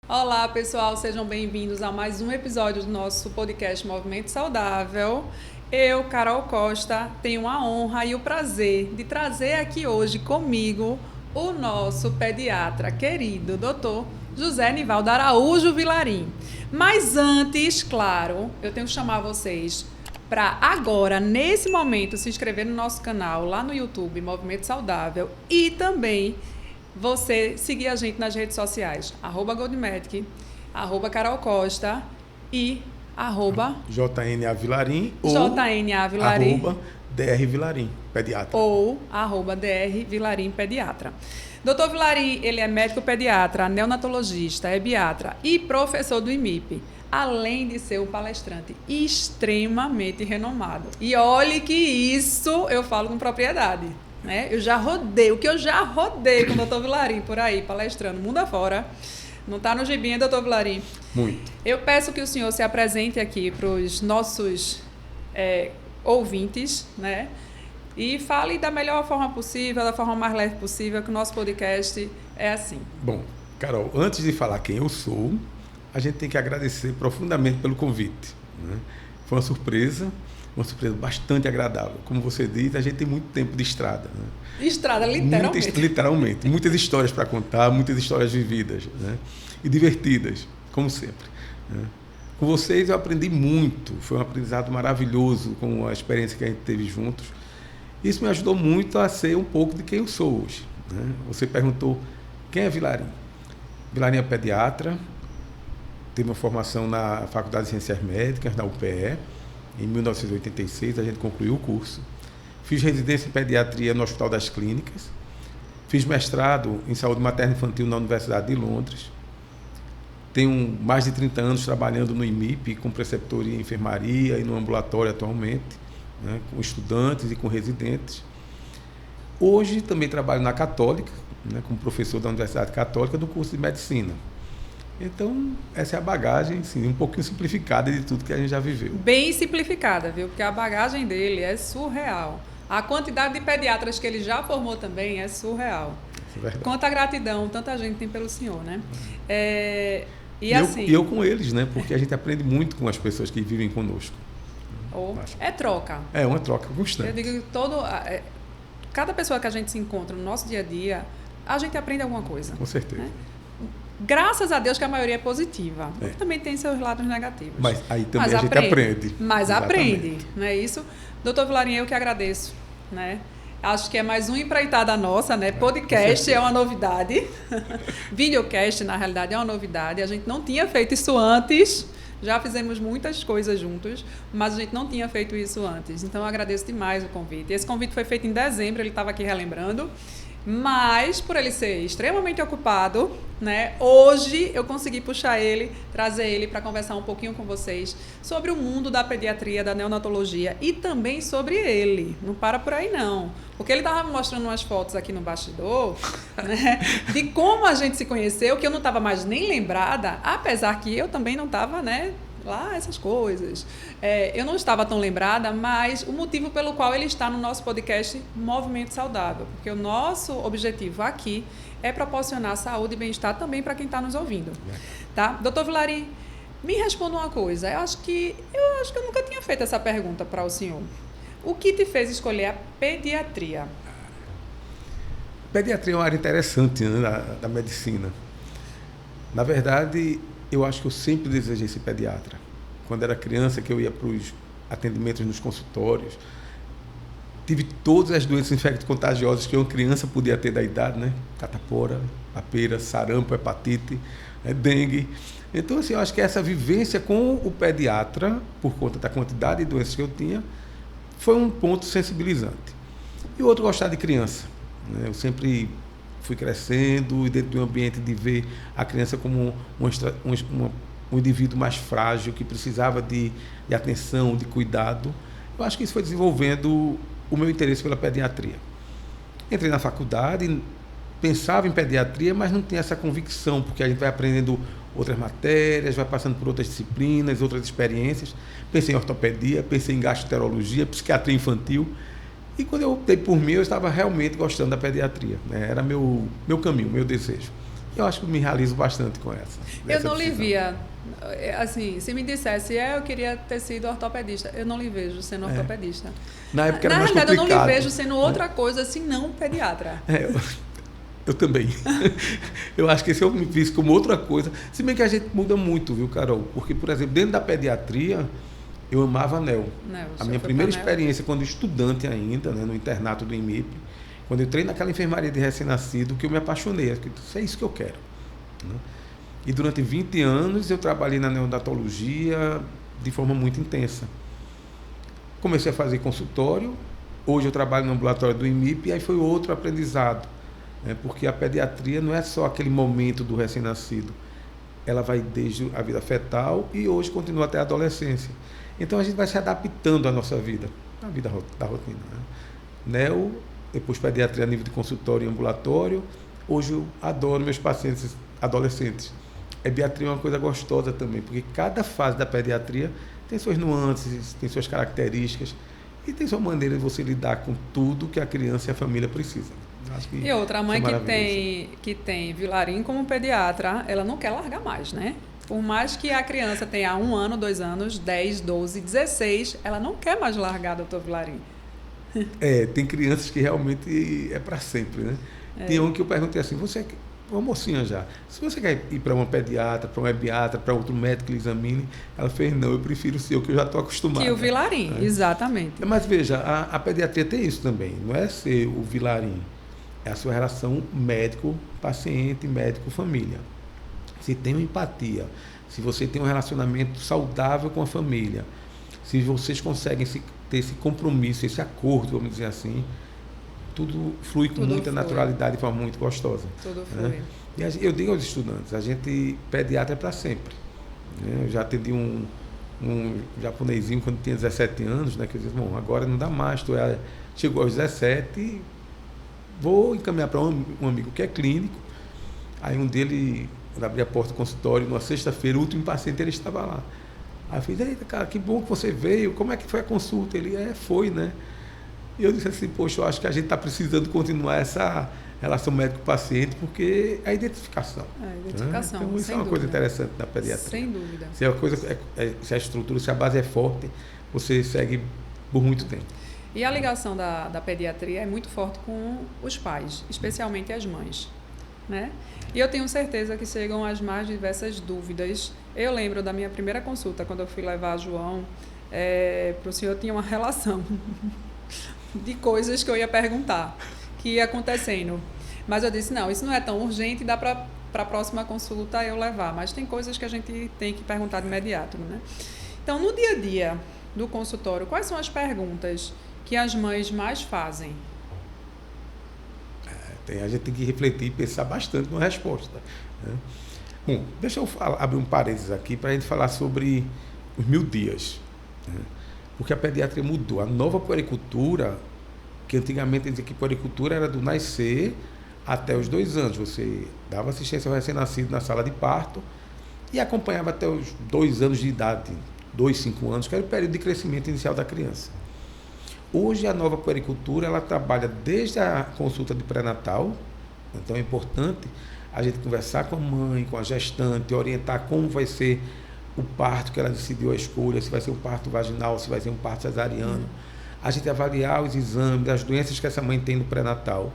Olá, pessoal, sejam bem-vindos a mais um episódio do nosso podcast Movimento Saudável. Eu, Carol Costa, tenho a honra e o prazer de trazer aqui hoje comigo o nosso pediatra querido, doutor José Nivaldo Araújo Vilarim. Mas antes, claro, eu tenho que chamar vocês para agora, nesse momento, se inscrever no nosso canal lá no YouTube, Movimento Saudável, e também você seguir a gente nas redes sociais, @Goldmedic, @Carol Costa e JNA Vilarim ou JNA Vilarim DR Vilarim, pediatra. ou @DR Vilarim Pediatra. Doutor Vilarim, ele é médico pediatra, neonatologista, ebiatra e professor do IMIP, além de ser um palestrante extremamente renomado. E olhe que isso eu falo com propriedade. Né? Eu já rodei com o doutor Vilarim por aí, palestrando mundo afora. Não está no gibinha, doutor Vilarim? Muito. Eu peço que o senhor se apresente aqui para os nossos ouvintes, né? E fale da melhor forma possível, da forma mais leve possível, que o nosso podcast é assim. Bom, Carol, antes de falar quem eu sou, a gente tem que agradecer profundamente pelo convite. Né? Foi uma surpresa bastante agradável. Como você disse, a gente tem muito tempo de estrada. Né? Estrada, literalmente. Literalmente. Muitas histórias para contar, muitas histórias vividas, né? E divertidas, como sempre. Né? Com vocês eu aprendi muito. Foi um aprendizado maravilhoso com a experiência que a gente teve juntos. Isso me ajudou muito a ser um pouco de quem eu sou hoje. Né? Você perguntou quem é Vilarim. Vilarim é pediatra, teve uma formação na Faculdade de Ciências Médicas, na UPE. Em 1986, a gente concluiu o curso. Fiz residência em pediatria no Hospital das Clínicas. Fiz mestrado em saúde materno-infantil na Universidade de Londres. Tenho mais de 30 anos trabalhando no IMIP, com preceptoria em enfermaria e no ambulatório atualmente, né, com estudantes e com residentes. Hoje também trabalho na Católica, né, como professor da Universidade Católica do curso de Medicina. Então, essa é a bagagem, sim, um pouquinho simplificada de tudo que a gente já viveu. Bem simplificada, viu? Porque a bagagem dele é surreal. A quantidade de pediatras que ele já formou também é surreal. É verdade. Quanta gratidão, tanta gente tem pelo senhor, né? Eu com eles, né? Porque a gente aprende muito com as pessoas que vivem conosco. É troca. É uma troca constante. Eu digo que cada pessoa que a gente se encontra no nosso dia a dia, a gente aprende alguma coisa. Com certeza. Né? Graças a Deus que a maioria é positiva. Também tem seus lados negativos. Mas aí também a gente aprende. Mas aprende, não é isso? Doutor Vilarim, eu que agradeço. Né? Acho que é mais uma empreitada nossa, né? Podcast é uma novidade. Videocast, na realidade, é uma novidade. A gente não tinha feito isso antes. Já fizemos muitas coisas juntos, mas a gente não tinha feito isso antes. Então, eu agradeço demais o convite. Esse convite foi feito em dezembro, ele estava aqui relembrando. Mas, por ele ser extremamente ocupado, né, hoje eu consegui puxar ele, trazer ele para conversar um pouquinho com vocês sobre o mundo da pediatria, da neonatologia e também sobre ele. Não para por aí, não. Porque ele estava me mostrando umas fotos aqui no bastidor, né, de como a gente se conheceu, que eu não estava mais nem lembrada, apesar que eu também não estava, né, lá, essas coisas. Eu não estava tão lembrada, mas o motivo pelo qual ele está no nosso podcast Movimento Saudável, porque o nosso objetivo aqui é proporcionar saúde e bem-estar também para quem está nos ouvindo. Tá? Doutor Vilarim, me responda uma coisa. Eu acho que eu nunca tinha feito essa pergunta para o senhor. O que te fez escolher a pediatria? Pediatria é uma área interessante, né, da medicina. Na verdade, eu acho que eu sempre desejei ser pediatra. Quando era criança, que eu ia para os atendimentos nos consultórios, tive todas as doenças infecto-contagiosas que uma criança podia ter da idade, né? Catapora, papeira, sarampo, hepatite, dengue. Então, assim, eu acho que essa vivência com o pediatra, por conta da quantidade de doenças que eu tinha, foi um ponto sensibilizante. E o outro, gostar de criança. Né? Eu sempre fui crescendo e dentro de um ambiente de ver a criança como um indivíduo mais frágil, que precisava de atenção, de cuidado. Eu acho que isso foi desenvolvendo o meu interesse pela pediatria. Entrei na faculdade, pensava em pediatria, mas não tinha essa convicção, porque a gente vai aprendendo outras matérias, vai passando por outras disciplinas, outras experiências. Pensei em ortopedia, pensei em gastroenterologia, psiquiatria infantil. E quando eu optei por mim, eu estava realmente gostando da pediatria. Né? Era meu caminho, meu desejo. Eu acho que me realizo bastante com essa. Eu não lhe decisão. via, assim, se me dissesse, eu queria ter sido ortopedista, eu não lhe vejo sendo ortopedista. Na época era Na mais realidade, complicado. eu não lhe vejo sendo outra coisa, senão pediatra. Eu também. Eu acho que se eu me visse como outra coisa, se bem que a gente muda muito, viu, Carol? Porque, por exemplo, dentro da pediatria, eu amava a NEL. A minha primeira experiência, quando estudante ainda, né, no internato do IMIP, quando eu entrei naquela enfermaria de recém-nascido, que eu me apaixonei, que é isso que eu quero. Né? E durante 20 anos eu trabalhei na neonatologia de forma muito intensa. Comecei a fazer consultório, hoje eu trabalho no ambulatório do IMIP, e aí foi outro aprendizado. Porque a pediatria não é só aquele momento do recém-nascido, ela vai desde a vida fetal e hoje continua até a adolescência. Então a gente vai se adaptando à nossa vida, à vida da rotina. Neo, depois pediatria a nível de consultório e ambulatório. Hoje eu adoro meus pacientes adolescentes. Pediatria é uma coisa gostosa também, porque cada fase da pediatria tem suas nuances, tem suas características e tem sua maneira de você lidar com tudo que a criança e a família precisam. E outra mãe que tem Vilarim como pediatra, ela não quer largar mais, né? Por mais que a criança tenha 1 ano, 2 anos, 10, 12, 16, ela não quer mais largar, doutor Vilarim. Tem crianças que realmente é para sempre, né? Tem um que eu perguntei assim, você é uma mocinha já, se você quer ir para uma pediatra, para um ebiatra, para outro médico que lhe examine, ela fez, não, eu prefiro o seu, que eu já estou acostumado. Que o Vilarim, exatamente. Mas veja, a pediatria tem isso também, não é ser o Vilarim, é a sua relação médico-paciente, médico-família. Se tem uma empatia, se você tem um relacionamento saudável com a família, se vocês conseguem ter esse compromisso, esse acordo, vamos dizer assim, tudo flui com muita naturalidade, de forma muito gostosa. Tudo flui. Né? E eu digo aos estudantes, a gente pediatra é para sempre. Né? Eu já atendi um japonesinho quando tinha 17 anos, né, que eu disse, bom, agora não dá mais, chegou aos 17, vou encaminhar para um amigo que é clínico. Aí um dele, quando abri a porta do consultório, numa sexta-feira, o último paciente, ele estava lá. Aí eu fiz, eita, cara, que bom que você veio, como é que foi a consulta? Ele, foi, né? E eu disse assim, poxa, eu acho que a gente está precisando continuar essa relação médico-paciente, porque é a identificação. A identificação, Então, isso é uma coisa interessante da pediatria. Sem dúvida. Se a estrutura, se a base é forte, você segue por muito tempo. E a ligação da pediatria é muito forte com os pais, especialmente as mães, né? E eu tenho certeza que chegam as mais diversas dúvidas. Eu lembro da minha primeira consulta, quando eu fui levar João, para o senhor tinha uma relação de coisas que eu ia perguntar, que ia acontecendo. Mas eu disse, não, isso não é tão urgente, dá para a próxima consulta eu levar. Mas tem coisas que a gente tem que perguntar de imediato, né? Então, no dia a dia do consultório, quais são as perguntas que as mães mais fazem? A gente tem que refletir e pensar bastante na resposta. Né? Bom, deixa eu abrir um parênteses aqui para a gente falar sobre os 1000 dias. Né? Porque a pediatria mudou. A nova puericultura, que antigamente dizia que puericultura era do nascer até os 2 anos. Você dava assistência ao recém-nascido na sala de parto e acompanhava até os 2 anos de idade, 2, 5 anos, que era o período de crescimento inicial da criança. Hoje a nova puericultura, ela trabalha desde a consulta de pré-natal, então é importante a gente conversar com a mãe, com a gestante, orientar como vai ser o parto que ela decidiu a escolha, se vai ser um parto vaginal, se vai ser um parto cesariano. A gente avaliar os exames, as doenças que essa mãe tem no pré-natal.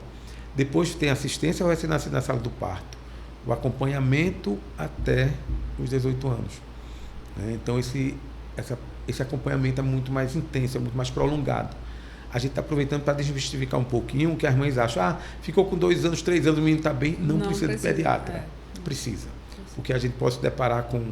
Depois tem assistência ao recém-nascido na sala do parto, o acompanhamento até os 18 anos. Então esse acompanhamento é muito mais intenso, é muito mais prolongado. A gente está aproveitando para desmistificar um pouquinho o que as mães acham. Ficou com 2 anos, 3 anos, o menino está bem. Não precisa de pediatra. Precisa. Porque a gente pode se deparar com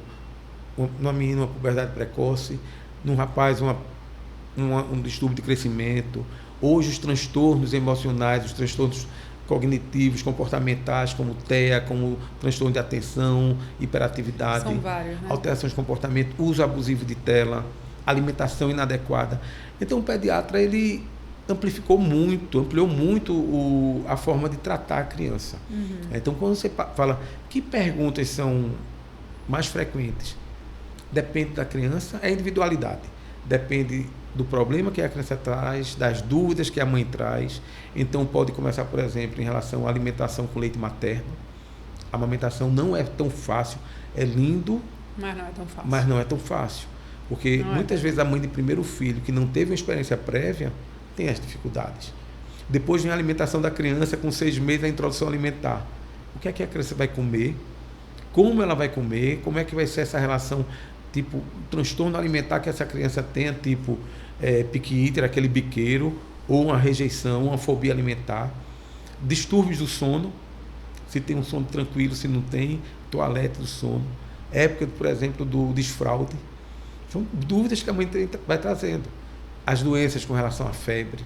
uma menina, uma puberdade precoce, num rapaz, um distúrbio de crescimento. Hoje os transtornos emocionais, os transtornos cognitivos, comportamentais, como TEA, como transtorno de atenção, hiperatividade, são vários, né? Alterações de comportamento, uso abusivo de tela, alimentação inadequada. Então o pediatra, ele ampliou muito a forma de tratar a criança. Então quando você fala que perguntas são mais frequentes, depende da criança, é individualidade, depende do problema que a criança traz, das dúvidas que a mãe traz. Então pode começar, por exemplo, em relação à alimentação com leite materno. A amamentação não é tão fácil. É lindo, Mas não é tão fácil. mas não é tão fácil. Porque Não é. muitas vezes a mãe de primeiro filho, que não teve uma experiência prévia, tem as dificuldades. Depois vem a alimentação da criança, com 6 meses, a introdução alimentar. O que é que a criança vai comer? Como ela vai comer? Como é que vai ser essa relação, tipo, o transtorno alimentar que essa criança tenha, tipo, picky eater, aquele biqueiro, ou uma rejeição, uma fobia alimentar. Distúrbios do sono, se tem um sono tranquilo, se não tem, toalete do sono. Época, por exemplo, do desfraude. São dúvidas que a mãe vai trazendo. As doenças com relação à febre.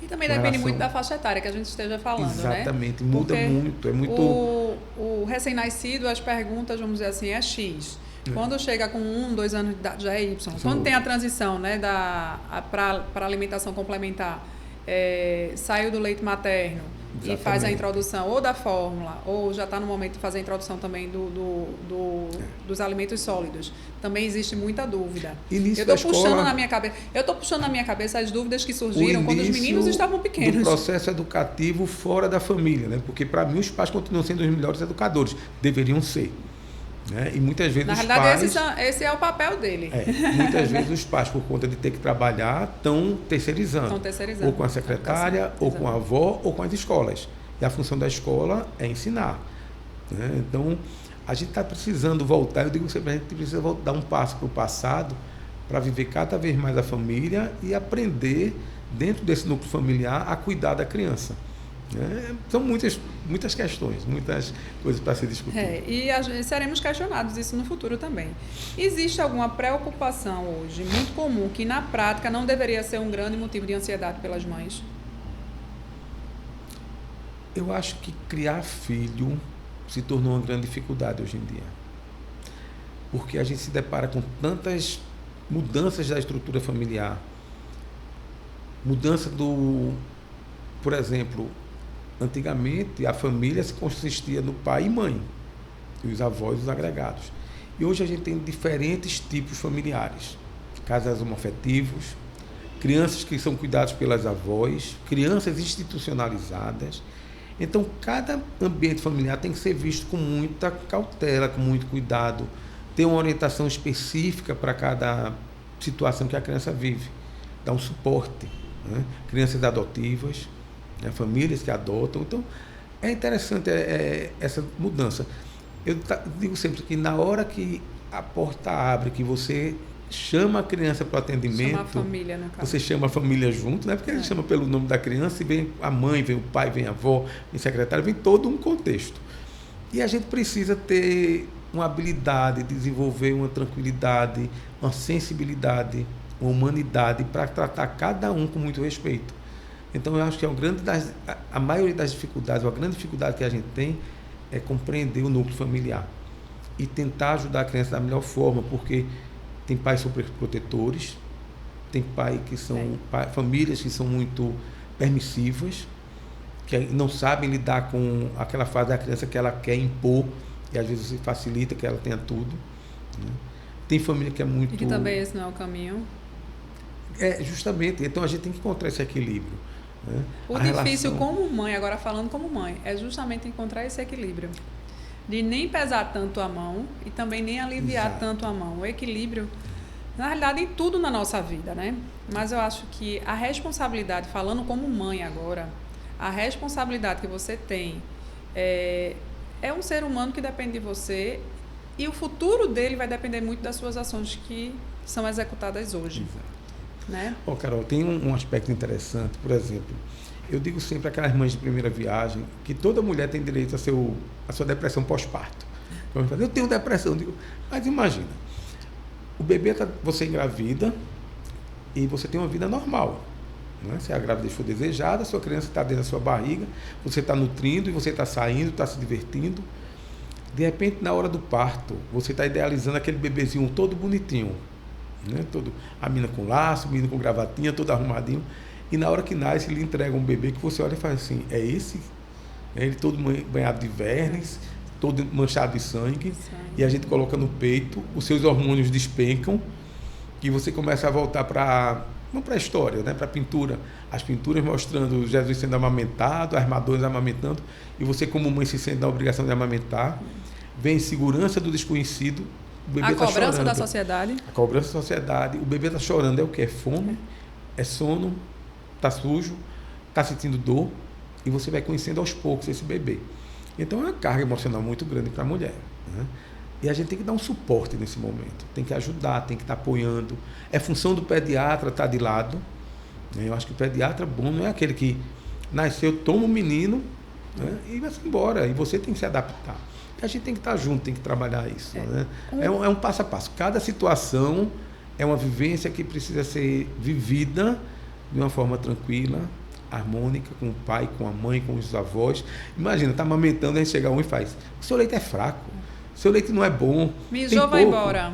E também depende muito da faixa etária que a gente esteja falando, exatamente, né? muda Porque muito. É muito. O recém-nascido, as perguntas, vamos dizer assim, é X. Quando chega com 1, 2 anos de idade, já é Y. Quando tem a transição, né, para alimentação complementar, saiu do leite materno, exatamente, e faz a introdução ou da fórmula, ou já está no momento de fazer a introdução também dos alimentos sólidos. Também existe muita dúvida. Eu estou puxando na minha cabeça as dúvidas que surgiram quando os meninos estavam pequenos. O processo educativo fora da família, né? Porque para mim os pais continuam sendo os melhores educadores, deveriam ser. Né? E muitas vezes na os realidade, pais... esse é o papel dele. Muitas vezes os pais, por conta de ter que trabalhar, estão terceirizando. Ou com a secretária, ou com a avó, ou com as escolas. E a função da escola é ensinar. Né? Então, a gente está precisando voltar, eu digo sempre, a gente precisa dar um passo para o passado para viver cada vez mais a família e aprender, dentro desse núcleo familiar, a cuidar da criança. São muitas questões, muitas coisas para se discutir. E seremos questionados isso no futuro também. Existe alguma preocupação hoje, muito comum, que na prática não deveria ser um grande motivo de ansiedade pelas mães? Eu acho que criar filho se tornou uma grande dificuldade hoje em dia. Porque a gente se depara com tantas mudanças da estrutura familiar. Mudança por exemplo, antigamente a família se consistia no pai e mãe, e os avós e os agregados. E hoje a gente tem diferentes tipos familiares. Casais homoafetivos, crianças que são cuidadas pelas avós, crianças institucionalizadas. Então, cada ambiente familiar tem que ser visto com muita cautela, com muito cuidado, ter uma orientação específica para cada situação que a criança vive, dar um suporte. Né? Crianças adotivas, né? Famílias que adotam. Então, é interessante essa mudança. Eu digo sempre que na hora que a porta abre, que você chama a criança para o atendimento, chama a família, no caso. Você chama a família junto, né? Porque ele chama pelo nome da criança, e vem a mãe, vem o pai, vem a avó, vem a secretária, vem todo um contexto. E a gente precisa ter uma habilidade, desenvolver uma tranquilidade, uma sensibilidade, uma humanidade para tratar cada um com muito respeito. Então, eu acho que a maioria das dificuldades, ou a grande dificuldade que a gente tem é compreender o núcleo familiar e tentar ajudar a criança da melhor forma, porque tem pais superprotetores, tem famílias que são muito permissivas, que não sabem lidar com aquela fase da criança que ela quer impor, e às vezes facilita que ela tenha tudo. Né? Tem família que é muito... E que também esse não é o caminho. Justamente. Então, a gente tem que encontrar esse equilíbrio. Né? O difícil como mãe, agora falando como mãe, é justamente encontrar esse equilíbrio. De nem pesar tanto a mão e também nem aliviar Exato. tanto a mão. O equilíbrio, na realidade, em tudo na nossa vida, né? Mas eu acho que a responsabilidade, falando como mãe agora, a responsabilidade que você tem é um ser humano que depende de você, e o futuro dele vai depender muito das suas ações que são executadas hoje. Exato. Né? Carol, tem um aspecto interessante, por exemplo, eu digo sempre àquelas mães de primeira viagem que toda mulher tem direito a sua depressão pós-parto. Eu tenho depressão, mas imagina, o bebê, você engravida e você tem uma vida normal. Né? Se a gravidez for desejada, a sua criança está dentro da sua barriga, você está nutrindo e você está saindo, está se divertindo. De repente, na hora do parto, você está idealizando aquele bebezinho todo bonitinho. Né? A menina com laço, o menino com gravatinha, todo arrumadinho. E na hora que nasce, ele entrega um bebê que você olha e fala assim, é esse? Ele todo banhado de vermes, todo manchado de sangue, e a gente coloca no peito, os seus hormônios despencam, e você começa a voltar para Vamos para a história, né? Para a pintura. As pinturas mostrando Jesus sendo amamentado, as madonas amamentando, e você como mãe se sente na obrigação de amamentar. Vem insegurança do desconhecido, o bebê está chorando. A cobrança da sociedade. A cobrança da sociedade. O bebê está chorando. É o quê? É fome, é sono, está sujo, está sentindo dor, e você vai conhecendo aos poucos esse bebê. Então é uma carga emocional muito grande para a mulher, né? E a gente tem que dar um suporte nesse momento, tem que ajudar, tem que estar apoiando. É função do pediatra estar de lado, né? Eu acho que o pediatra bom não é aquele que nasceu, toma o menino, né? E vai-se embora, e você tem que se adaptar. A gente tem que estar junto, tem que trabalhar isso, né? É um passo a passo. Cada situação é uma vivência que precisa ser vivida de uma forma tranquila, harmônica, com o pai, com a mãe, com os avós. Imagina, está amamentando, a gente chega um e faz: o seu leite é fraco, o seu leite não é bom. Mijou, vai embora.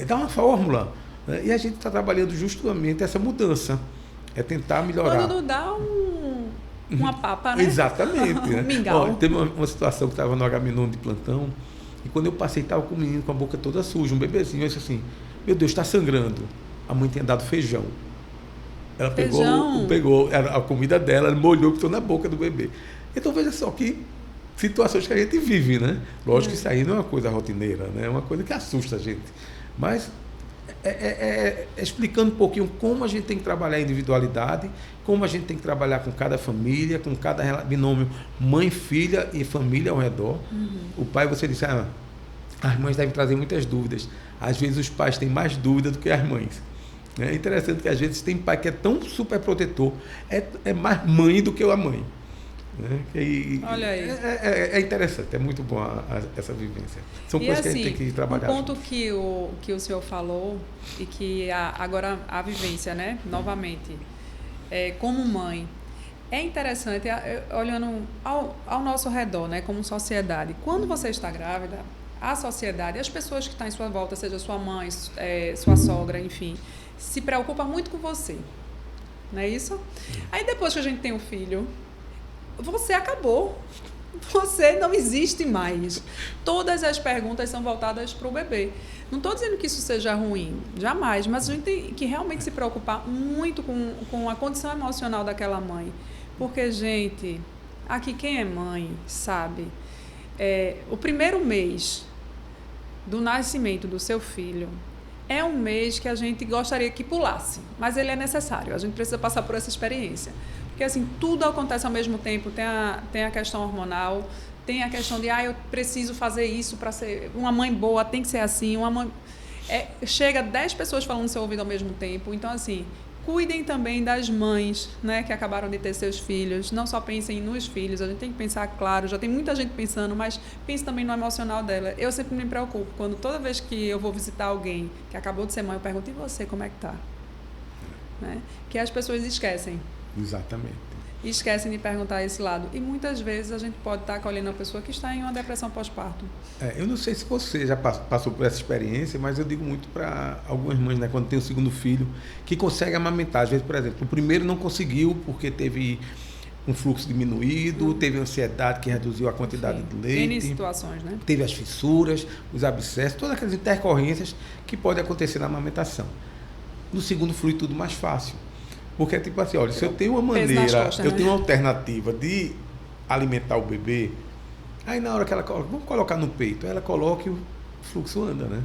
Dá uma fórmula, né? E a gente está trabalhando justamente essa mudança. É tentar melhorar. Quando não dá uma papa, né? Exatamente. Né? Um mingau. Teve uma situação que estava no H-Menon de plantão, e quando eu passei, estava com o menino com a boca toda suja, um bebezinho. Eu disse assim: meu Deus, está sangrando. A mãe tinha dado feijão. Ela pegou a comida dela, ela molhou, botou na boca do bebê. Então veja só que situações que a gente vive, né? Lógico que isso aí não é uma coisa rotineira, né? É uma coisa que assusta a gente. Mas explicando um pouquinho como a gente tem que trabalhar a individualidade, como a gente tem que trabalhar com cada família, com cada binômio mãe, filha e família ao redor. O pai, você disse, as mães devem trazer muitas dúvidas. Às vezes os pais têm mais dúvidas do que as mães. É interessante que às vezes tem pai que é tão super protetor, é mais mãe do que a mãe. Né? Olha aí. É interessante, é muito bom essa vivência. São coisas que a gente tem que trabalhar. Um ponto que o senhor falou, e que agora a vivência, né? Novamente, como mãe, é interessante, olhando ao nosso redor, né? Como sociedade. Quando você está grávida, a sociedade, as pessoas que estão em sua volta, seja sua mãe, sua sogra, enfim, se preocupa muito com você, não é isso? Aí depois que a gente tem um filho, você acabou, você não existe mais. Todas as perguntas são voltadas para o bebê. Não estou dizendo que isso seja ruim, jamais, mas a gente tem que realmente se preocupar muito com a condição emocional daquela mãe, porque, gente, aqui quem é mãe sabe, o primeiro mês do nascimento do seu filho é um mês que a gente gostaria que pulasse, mas ele é necessário, a gente precisa passar por essa experiência. Porque assim, tudo acontece ao mesmo tempo, tem a questão hormonal, tem a questão de, eu preciso fazer isso para ser uma mãe boa, tem que ser assim, chega 10 pessoas falando no seu ouvido ao mesmo tempo, então assim, cuidem também das mães, né, que acabaram de ter seus filhos, não só pensem nos filhos, a gente tem que pensar, claro, já tem muita gente pensando, mas pense também no emocional dela. Eu sempre me preocupo, toda vez que eu vou visitar alguém que acabou de ser mãe, eu pergunto: e você, como é que tá? Né? Que as pessoas esquecem. Exatamente. Esquecem de perguntar esse lado. E muitas vezes a gente pode estar acolhendo uma pessoa que está em uma depressão pós-parto. Eu não sei se você já passou por essa experiência, mas eu digo muito para algumas mães, né, quando tem o segundo filho, que consegue amamentar. Às vezes, por exemplo, o primeiro não conseguiu porque teve um fluxo diminuído, teve ansiedade que reduziu a quantidade de leite. N situações, né? Teve as fissuras, os abscessos, todas aquelas intercorrências que podem acontecer na amamentação. No segundo flui tudo mais fácil. Porque é tipo assim, olha, se eu tenho uma maneira, costas, eu né? tenho uma alternativa de alimentar o bebê, aí na hora que ela coloca, vamos colocar no peito, aí ela coloca e o fluxo anda, né?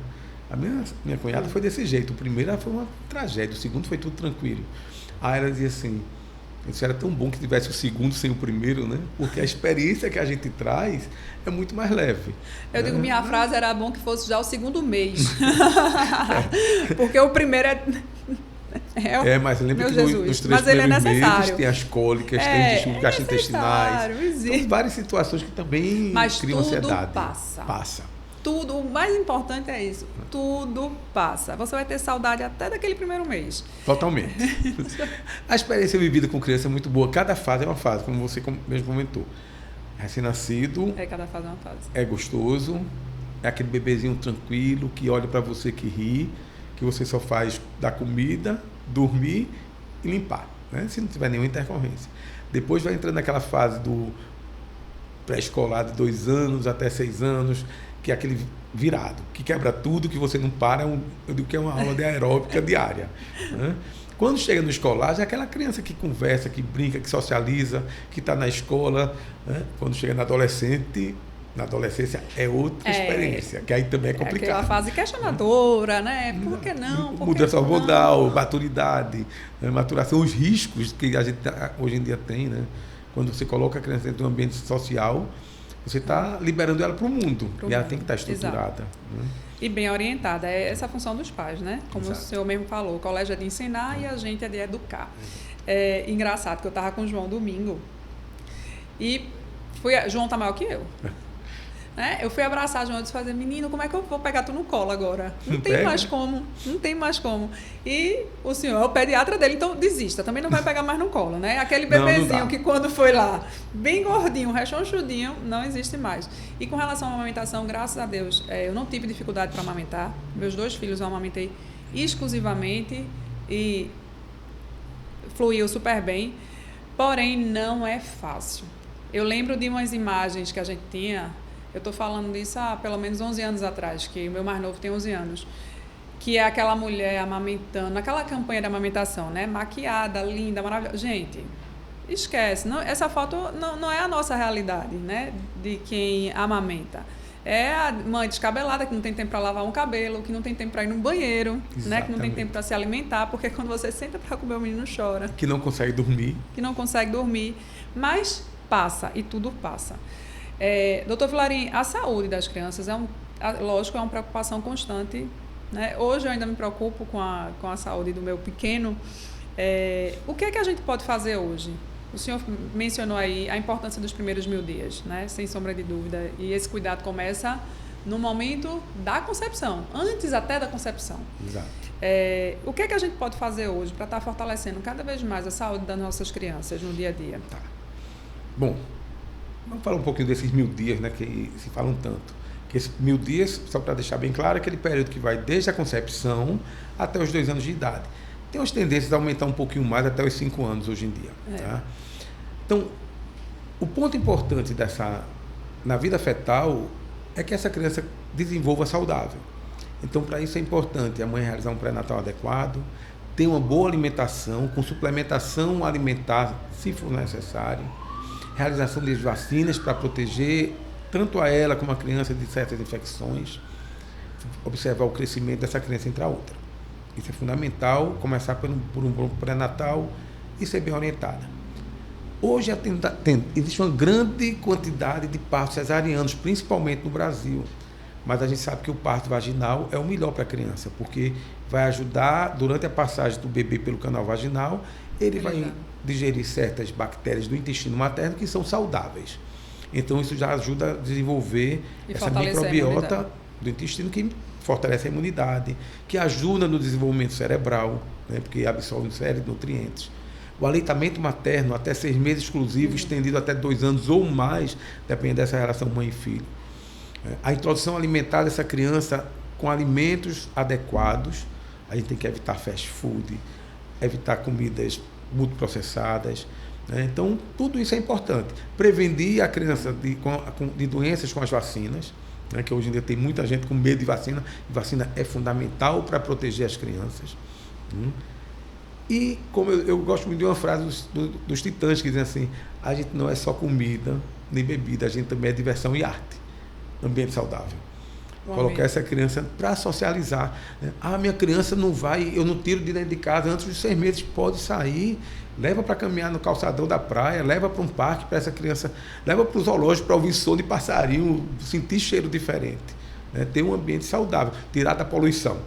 A minha cunhada foi desse jeito. O primeiro foi uma tragédia, o segundo foi tudo tranquilo. Aí ela dizia assim, isso era tão bom que tivesse o segundo sem o primeiro, né? Porque a experiência que a gente traz é muito mais leve. Eu digo, minha frase era bom que fosse já o segundo mês. Porque o primeiro mas lembra que nos 3 mas primeiros meses tem as cólicas, tem distúrbios gastrointestinais. São várias situações que também criam ansiedade. Passa. Tudo, o mais importante é isso. Tudo passa. Você vai ter saudade até daquele primeiro mês. Totalmente. A experiência vivida com criança é muito boa. Cada fase é uma fase, como você mesmo comentou. Recém-nascido. Cada fase é uma fase. É gostoso. É aquele bebezinho tranquilo que olha para você, que ri, que você só faz dar comida, dormir e limpar, né? Se não tiver nenhuma intercorrência. Depois vai entrando naquela fase do pré-escolar de 2 anos até 6 anos, que é aquele virado, que quebra tudo, que você não para, eu digo que é uma aula de aeróbica diária, né? Quando chega no escolar, já é aquela criança que conversa, que brinca, que socializa, que está na escola, né? Quando chega na adolescência é outra experiência, que aí também é complicado. É aquela fase questionadora, né? Por que não? Mudança hormonal, maturidade, maturação, os riscos que a gente hoje em dia tem, né? Quando você coloca a criança dentro de um ambiente social, você está liberando ela para o mundo. E ela tem que estar estruturada. Né? E bem orientada. É essa a função dos pais, né? Como o senhor mesmo falou, o colégio é de ensinar e a gente é de educar. É engraçado que eu estava com o João domingo e João está maior que eu. Né? Eu fui abraçar João e disse, menino, como é que eu vou pegar tu no colo agora? Não tem mais como. E o senhor é o pediatra dele, então desista, também não vai pegar mais no colo, né? Aquele bebezinho que quando foi lá, bem gordinho, rechonchudinho, não existe mais. E com relação à amamentação, graças a Deus, eu não tive dificuldade para amamentar. Meus 2 filhos eu amamentei exclusivamente e fluiu super bem, porém não é fácil. Eu lembro de umas imagens que a gente tinha. Eu estou falando disso há pelo menos 11 anos atrás, que o meu mais novo tem 11 anos, que é aquela mulher amamentando, aquela campanha de amamentação, né? Maquiada, linda, maravilhosa. Gente, esquece. Não, essa foto não é a nossa realidade, né? De quem amamenta. É a mãe descabelada que não tem tempo para lavar um cabelo, que não tem tempo para ir no banheiro, né? Que não tem tempo para se alimentar, porque quando você senta para comer, o menino chora. Que não consegue dormir. Mas passa, e tudo passa. Doutor Vilarim, a saúde das crianças lógico, é uma preocupação constante, né? Hoje eu ainda me preocupo com a saúde do meu pequeno. O que é que a gente pode fazer hoje? O senhor mencionou aí a importância dos primeiros 1000 dias, né? Sem sombra de dúvida. E esse cuidado começa no momento da concepção, antes até da concepção. Exato. O que é que a gente pode fazer hoje para estar fortalecendo cada vez mais a saúde das nossas crianças no dia a dia? Tá. Bom, vamos falar um pouquinho desses 1000 dias, né, que se falam tanto. Que esses 1000 dias, só para deixar bem claro, é aquele período que vai desde a concepção até os 2 anos de idade. Tem umas tendências a aumentar um pouquinho mais até os 5 anos hoje em dia. Tá? Então, o ponto importante na vida fetal é que essa criança desenvolva saudável. Então, para isso é importante a mãe realizar um pré-natal adequado, ter uma boa alimentação, com suplementação alimentar, se for necessário, realização de vacinas para proteger tanto a ela como a criança de certas infecções, observar o crescimento dessa criança entre a outra. Isso é fundamental, começar por um pré-natal e ser bem orientada. Hoje existe uma grande quantidade de partos cesarianos, principalmente no Brasil, mas a gente sabe que o parto vaginal é o melhor para a criança, porque vai ajudar, durante a passagem do bebê pelo canal vaginal, ele vai digerir certas bactérias do intestino materno que são saudáveis. Então, isso já ajuda a desenvolver essa microbiota do intestino que fortalece a imunidade, que ajuda no desenvolvimento cerebral, né, porque absorve uma série de nutrientes. O aleitamento materno, até 6 meses exclusivo, estendido até 2 anos ou mais, dependendo dessa relação mãe e filho. A introdução alimentar dessa criança com alimentos adequados, a gente tem que evitar fast food, evitar comidas muito processadas, né? Então, tudo isso é importante. Prevenir a criança de doenças com as vacinas, né? Que hoje em dia tem muita gente com medo de vacina, e vacina é fundamental para proteger as crianças. E, como eu gosto muito de uma frase dos Titãs, que dizem assim, a gente não é só comida nem bebida, a gente também é diversão e arte, ambiente saudável. Colocar essa criança para socializar. Né? Minha criança não vai, eu não tiro de dentro de casa antes dos 6 meses, pode sair, leva para caminhar no calçadão da praia, leva para um parque para essa criança, leva para o zoológico para ouvir som de passarinho, sentir cheiro diferente, né? Ter um ambiente saudável, tirar da poluição.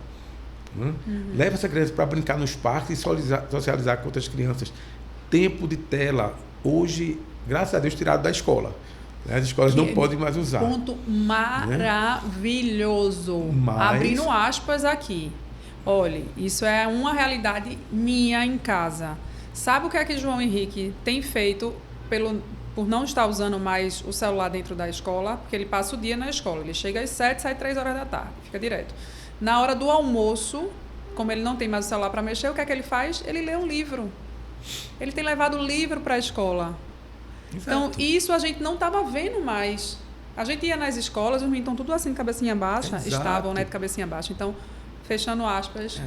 Leva essa criança para brincar nos parques e socializar com outras crianças. Tempo de tela, hoje, graças a Deus, tirado da escola. As escolas não podem mais usar. Ponto maravilhoso. Abrindo aspas aqui. Olha, isso é uma realidade minha em casa. Sabe o que é que João Henrique tem feito por não estar usando mais o celular dentro da escola? Porque ele passa o dia na escola. Ele chega às 7, sai 3 horas da tarde. Fica direto. Na hora do almoço, como ele não tem mais o celular para mexer, o que é que ele faz? Ele lê um livro. Ele tem levado o livro para a escola. Exato. Então, isso a gente não estava vendo mais. A gente ia nas escolas, os meninos estão tudo assim, de cabecinha baixa. Exato. Estavam, né, de cabecinha baixa. Então, fechando aspas.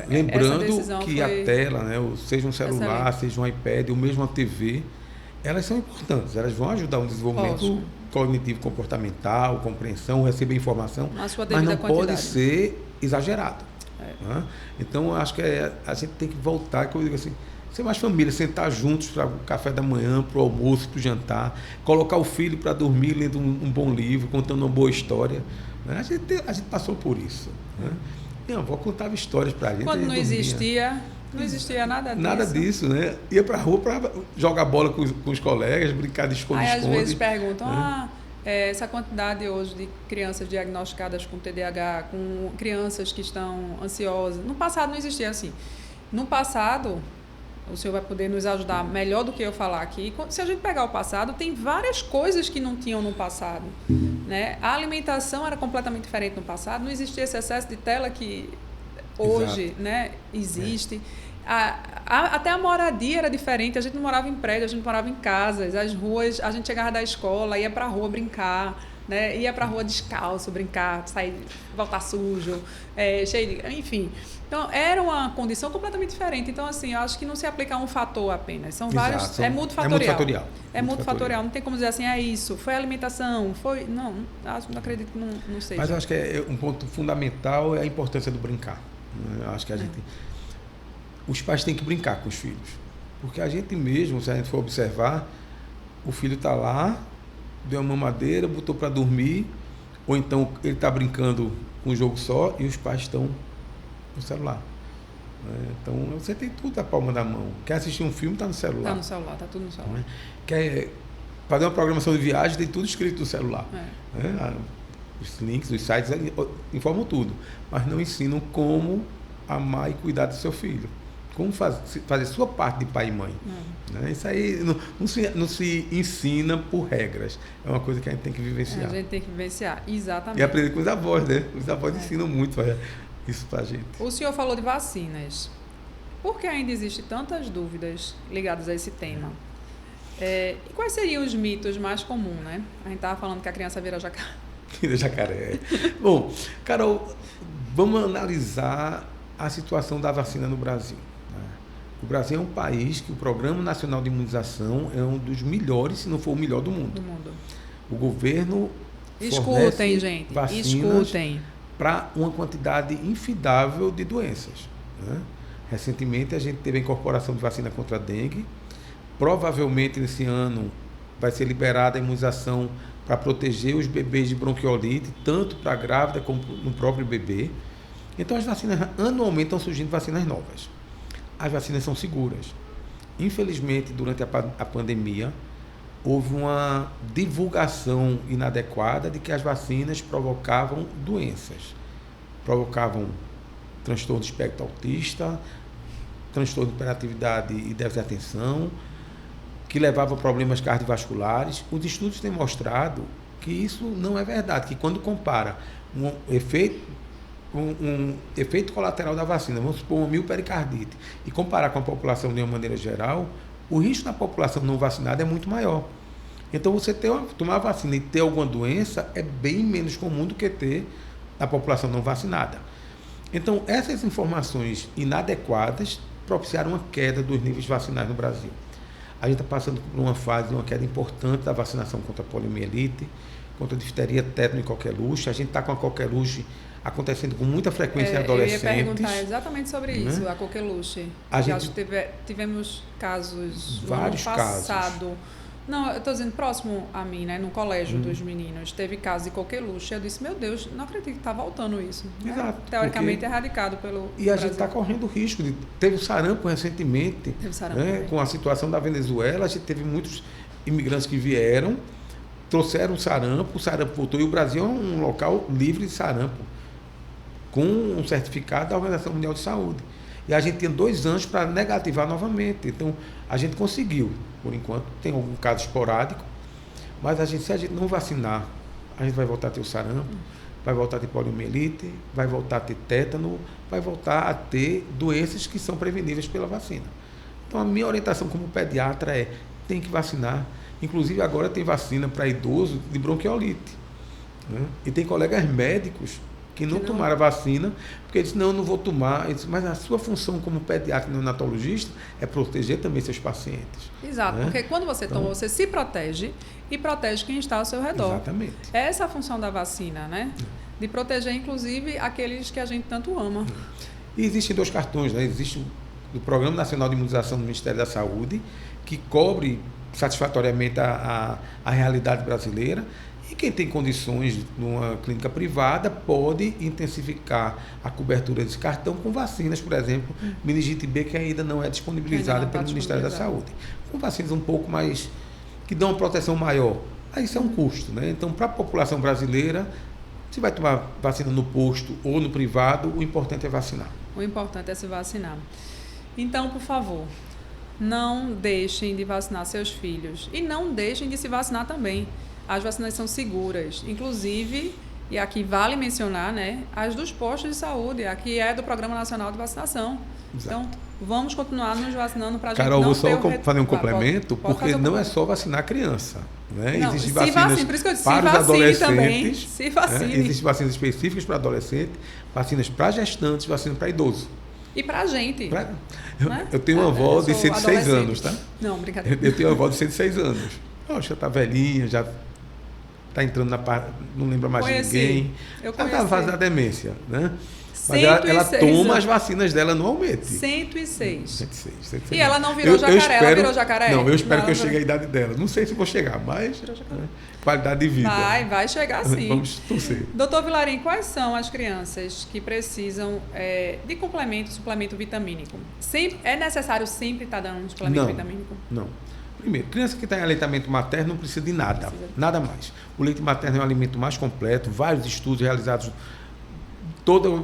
Lembrando essa decisão que foi... a tela, né, seja um celular, excelente. seja um iPad, ou mesmo uma TV, elas são importantes, elas vão ajudar no desenvolvimento Lógico. cognitivo comportamental, compreensão, receber informação, Na sua mas devida não quantidade. pode ser exagerado. Né? Então, eu acho que a gente tem que voltar, como eu digo assim, ser mais família, sentar juntos para o café da manhã, para o almoço, para o jantar, colocar o filho para dormir lendo um bom livro, contando uma boa história. Né? A gente passou por isso. Né? Minha avó contava histórias para a gente. Quando a gente não existia nada disso. Nada disso, né? Ia para a rua para jogar bola com os colegas, brincar de esconde-esconde. Aí às vezes perguntam, né? essa quantidade hoje de crianças diagnosticadas com TDAH, com crianças que estão ansiosas, no passado não existia assim. No passado, o senhor vai poder nos ajudar melhor do que eu falar aqui. Se a gente pegar o passado, tem várias coisas que não tinham no passado. Né? A alimentação era completamente diferente no passado, não existia esse excesso de tela que hoje, né, existe. Até a moradia era diferente, a gente não morava em prédio, a gente morava em casas, as ruas, a gente chegava da escola, ia para a rua brincar, né? Ia para a rua descalço, brincar, sair, voltar sujo, cheio de... Enfim. Então, era uma condição completamente diferente. Então, assim, eu acho que não se aplica a um fator apenas. São vários... É multifatorial. É multifatorial. Não tem como dizer assim, é isso, foi a alimentação, foi... Não acredito que não seja. Mas eu acho que um ponto fundamental é a importância do brincar. Eu acho que os pais têm que brincar com os filhos. Porque a gente mesmo, se a gente for observar, o filho está lá, deu uma mamadeira, botou para dormir, ou então ele está brincando com um jogo só e os pais estão no celular. Então você tem tudo na palma da mão. Quer assistir um filme, está no celular. Está no celular, está tudo no celular. Quer fazer uma programação de viagem, tem tudo escrito no celular. Os links, os sites informam tudo, mas não ensinam como amar e cuidar do seu filho. Como fazer sua parte de pai e mãe. Né? Isso aí não se ensina por regras. É uma coisa que a gente tem que vivenciar. A gente tem que vivenciar, exatamente. E aprender com os avós, né? Os avós ensinam muito isso pra gente. O senhor falou de vacinas. Por que ainda existem tantas dúvidas ligadas a esse tema? E quais seriam os mitos mais comuns, né? A gente estava falando que a criança vira jacaré. Vira jacaré. Bom, Carol, vamos analisar a situação da vacina no Brasil. O Brasil é um país que o Programa Nacional de Imunização é um dos melhores, se não for o melhor do mundo. O governo escutem, gente, escutem, para uma quantidade infindável de doenças. Né? Recentemente a gente teve a incorporação de vacina contra a dengue. Provavelmente nesse ano vai ser liberada a imunização para proteger os bebês de bronquiolite, tanto para a grávida como no próprio bebê. Então as vacinas, anualmente estão surgindo vacinas novas. As vacinas são seguras. Infelizmente, durante a pandemia, houve uma divulgação inadequada de que as vacinas provocavam doenças. Provocavam transtorno de espectro autista, transtorno de hiperatividade e déficit de atenção, que levavam a problemas cardiovasculares. Os estudos têm mostrado que isso não é verdade, que quando compara um efeito colateral da vacina, vamos supor uma miopericarditis, e comparar com a população de uma maneira geral, o risco na população não vacinada é muito maior. Então, você tomar vacina e ter alguma doença é bem menos comum do que ter na população não vacinada. Então, essas informações inadequadas propiciaram uma queda dos níveis vacinais no Brasil. A gente está passando por uma fase de uma queda importante da vacinação contra a poliomielite, contra a difteria, tétano e coqueluche. A gente está com a coqueluche acontecendo com muita frequência em adolescentes. Eu ia perguntar exatamente sobre isso, a coqueluche. Tivemos casos vários no passado. Casos. Não, eu estou dizendo próximo a mim, né, no colégio dos meninos, teve caso de coqueluche. Eu disse, meu Deus, não acredito que está voltando isso. Exato. Teoricamente erradicado pelo E a gente está correndo risco. Teve o sarampo recentemente. Teve sarampo, com a situação da Venezuela, a gente teve muitos imigrantes que vieram, trouxeram o sarampo voltou. E o Brasil é um local livre de sarampo, com um certificado da Organização Mundial de Saúde. E a gente tinha 2 anos para negativar novamente. Então, a gente conseguiu, por enquanto, tem algum caso esporádico, mas se a gente não vacinar, a gente vai voltar a ter o sarampo, vai voltar a ter poliomielite, vai voltar a ter tétano, vai voltar a ter doenças que são preveníveis pela vacina. Então, a minha orientação como pediatra tem que vacinar. Inclusive, agora tem vacina para idoso de bronquiolite. Né? E tem colegas médicos que não tomaram a vacina, porque disse, não vou tomar. Disse, mas a sua função como pediatra e neonatologista é proteger também seus pacientes. Exato, né? porque quando você toma, você se protege e protege quem está ao seu redor. Exatamente. Essa é a função da vacina, né? De proteger, inclusive, aqueles que a gente tanto ama. E existem 2 cartões, né? Existe o Programa Nacional de Imunização do Ministério da Saúde, que cobre satisfatoriamente a realidade brasileira, e quem tem condições numa clínica privada pode intensificar a cobertura desse cartão com vacinas, por exemplo, meningite B, que ainda não é disponibilizada pelo Ministério da Saúde. Com vacinas um pouco mais, que dão uma proteção maior. Aí isso é um custo, né? Então, para a população brasileira, se vai tomar vacina no posto ou no privado, o importante é vacinar. O importante é se vacinar. Então, por favor, não deixem de vacinar seus filhos e não deixem de se vacinar também. As vacinas são seguras, inclusive, e aqui vale mencionar, né, as dos postos de saúde, aqui é do Programa Nacional de Vacinação. Exato. Então, vamos continuar nos vacinando para a gente Carol, não vou só ter fazer um complemento, pode porque fazer não é só vacinar a criança. Né? Não, Existem se vacinas vacine, por isso que eu disse, para os se vacine adolescentes. também, se vacine. Né? Existem vacinas específicas para adolescente, vacinas para gestantes, vacinas para idoso. E para a gente. Né? Eu tenho uma avó de 106 anos, tá? Não, brincadeira. Eu tenho uma avó de 106 anos. Oh, já está velhinha, já está entrando na parte, não lembra mais de ninguém. Eu Ela está na fase da demência, né? Mas 106 ela toma anos. as vacinas dela anualmente. 106. 106. E ela não virou jacaré, ela virou jacaré? Não, eu espero Não, que eu chegue à idade dela. Não sei se vou chegar, mas né, qualidade de vida. Vai chegar sim. Vamos torcer. Doutor Vilarim, quais são as crianças que precisam de suplemento vitamínico? É necessário sempre estar dando um suplemento vitamínico? Não. Primeiro, criança que está em aleitamento materno não precisa de nada, nada mais. O leite materno é um alimento mais completo, vários estudos realizados toda